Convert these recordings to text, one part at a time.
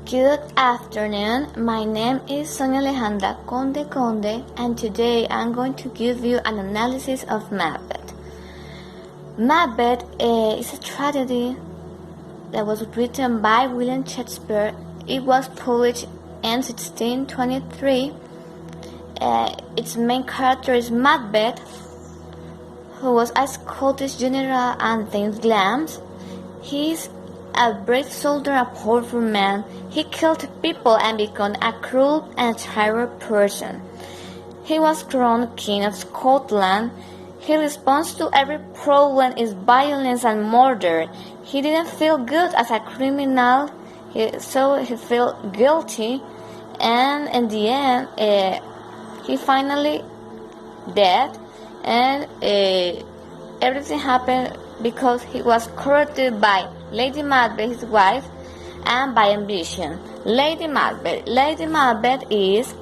Good afternoon, my name is Sonia Alejandra Conde, and today I'm going to give you an analysis of Macbeth. Macbeth is a tragedy that was written by William Shakespeare. It was published in 1623. Its main character is Macbeth, who was a Scottish general and thinks glams. He's a brave soldier, a powerful man. He killed people and became a cruel and terrible person. He was crowned King of Scotland. His response to every problem is violence and murder. He didn't feel good as a criminal, so he felt guilty, and in the end, he finally died, and everything happened because he was corrupted by Lady Macbeth, his wife, and by ambition. Lady Macbeth is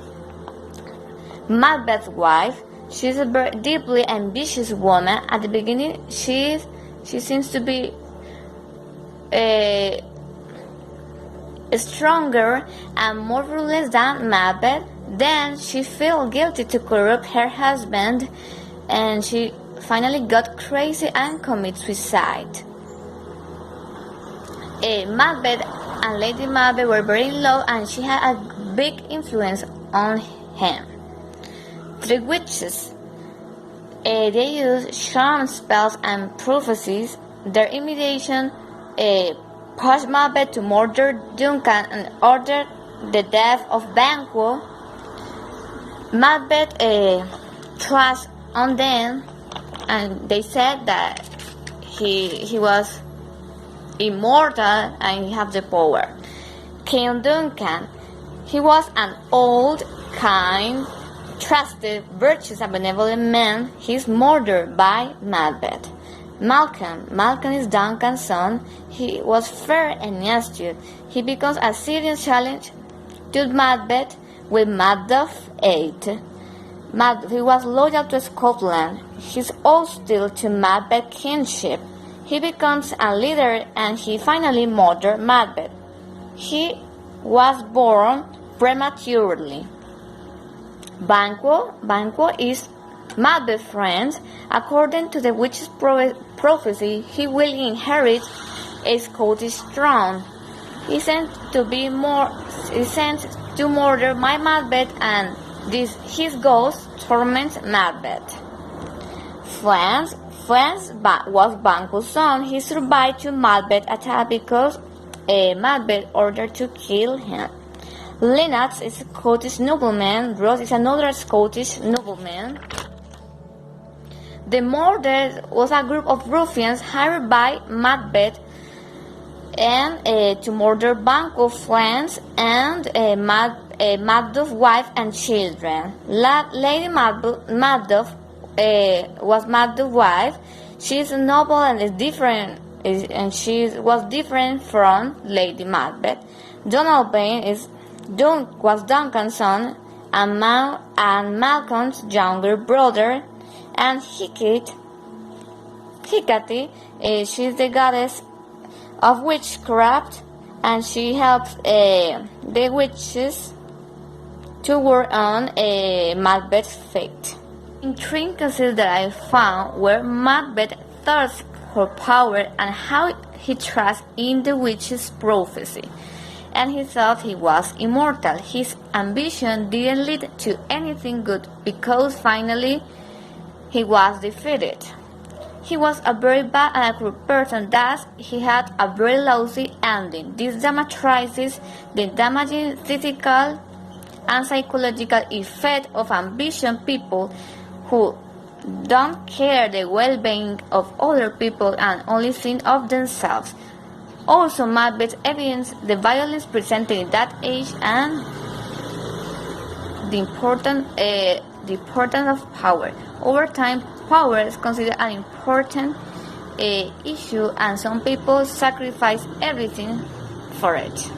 Macbeth's wife. She's a very deeply ambitious woman. At the beginning, she seems to be stronger and more ruthless than Macbeth. Then she felt guilty to corrupt her husband, and she finally got crazy and committed suicide. Macbeth and Lady Macbeth were very in love, and she had a big influence on him. Three witches. They used charm spells and prophecies. Their imitation pushed Macbeth to murder Duncan and ordered the death of Banquo. Macbeth trust on them, and they said that he was immortal and he had the power. King Duncan, he was an old, kind, trusted, virtuous, and benevolent man. He's murdered by Macbeth. Malcolm is Duncan's son. He was fair and astute. He becomes a serious challenge to Macbeth with Macduff's aid. He was loyal to Scotland. He's hostile to Macbeth's kingship. He becomes a leader, and he finally murdered Macbeth. He was born prematurely. Banquo is Macbeth's friend. According to the witch's prophecy, he will inherit a Scottish throne. He's sent to murder my Macbeth, and his ghost torments Macbeth. France was Banquo's son. He survived to Macbeth's attack because Macbeth ordered to kill him. Lennox is a Scottish nobleman. Ross is another Scottish nobleman. The murder was a group of ruffians hired by Macbeth and to murder Banquo's friends and Macduff's wife and children. Lady Macduff was Macduff's wife. She's a noble and she was different from Lady Macbeth. Donalbain was Duncan's son and Malcolm's younger brother. And Hecate, she's the goddess of witchcraft, and she helps the witches to work on Macbeth's fate. Intricacies that I found were Macbeth thirsts for power and how he trusts in the witch's prophecy, and he thought he was immortal. His ambition didn't lead to anything good because finally he was defeated. He was a very bad and cruel person, thus he had a very lousy ending. This dramatizes the damaging physical and psychological effect of ambition. People who don't care the well-being of other people and only think of themselves. Also, Macbeth evidences the violence presented in that age and the importance of power. Over time, power is considered an important issue, and some people sacrifice everything for it.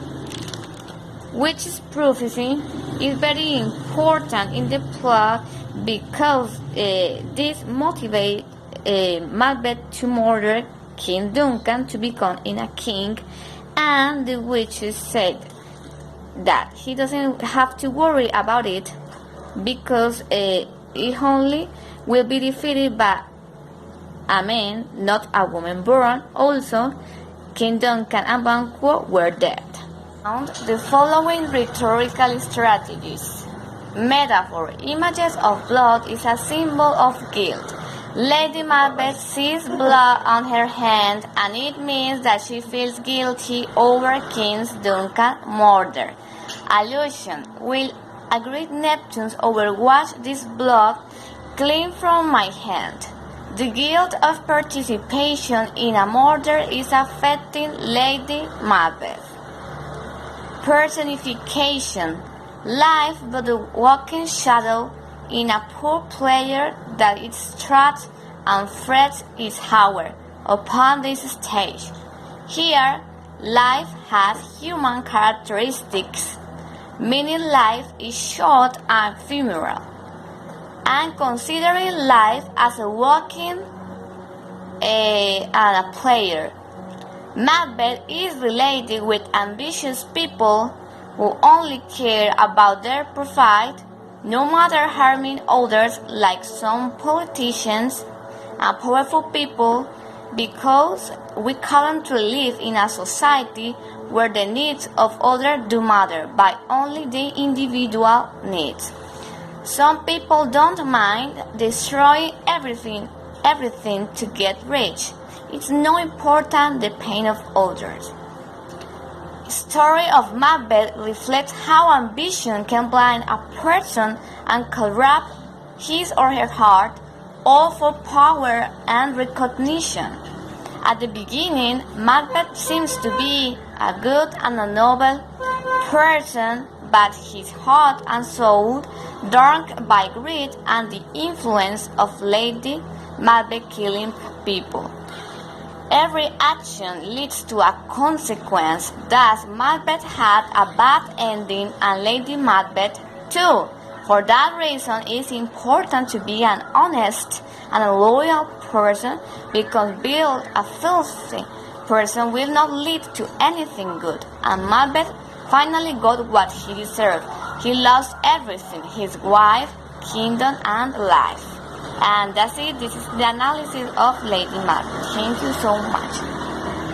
Witch's prophecy is very important in the plot because this motivates Macbeth to murder King Duncan to become a king, and the witches said that he doesn't have to worry about it because it only will be defeated by a man, not a woman born. Also, King Duncan and Banquo were dead. The following rhetorical strategies. Metaphor. Images of blood is a symbol of guilt. Lady Macbeth sees blood on her hand, and it means that she feels guilty over King Duncan's murder. Allusion. Will a great Neptune overwatch this blood clean from my hand? The guilt of participation in a murder is affecting Lady Macbeth. Personification. Life but a walking shadow in a poor player that it struts and frets its hour upon this stage. Here, life has human characteristics, meaning life is short and ephemeral. And considering life as a walking and a player, Macbeth is related with ambitious people who only care about their profit, no matter harming others, like some politicians and powerful people, because we currently live in a society where the needs of others do matter by only the individual needs. Some people don't mind destroying everything to get rich. It's not important the pain of others. The story of Macbeth reflects how ambition can blind a person and corrupt his or her heart, all for power and recognition. At the beginning, Macbeth seems to be a good and a noble person, but his heart and soul, darkened by greed and the influence of Lady Macbeth killing people. Every action leads to a consequence. Thus, Macbeth had a bad ending and Lady Macbeth too. For that reason, it's important to be an honest and a loyal person, because being a filthy person will not lead to anything good. And Macbeth finally got what he deserved. He lost everything: his wife, kingdom, and life. And that's it. This is the analysis of Lady Macbeth. Thank you so much.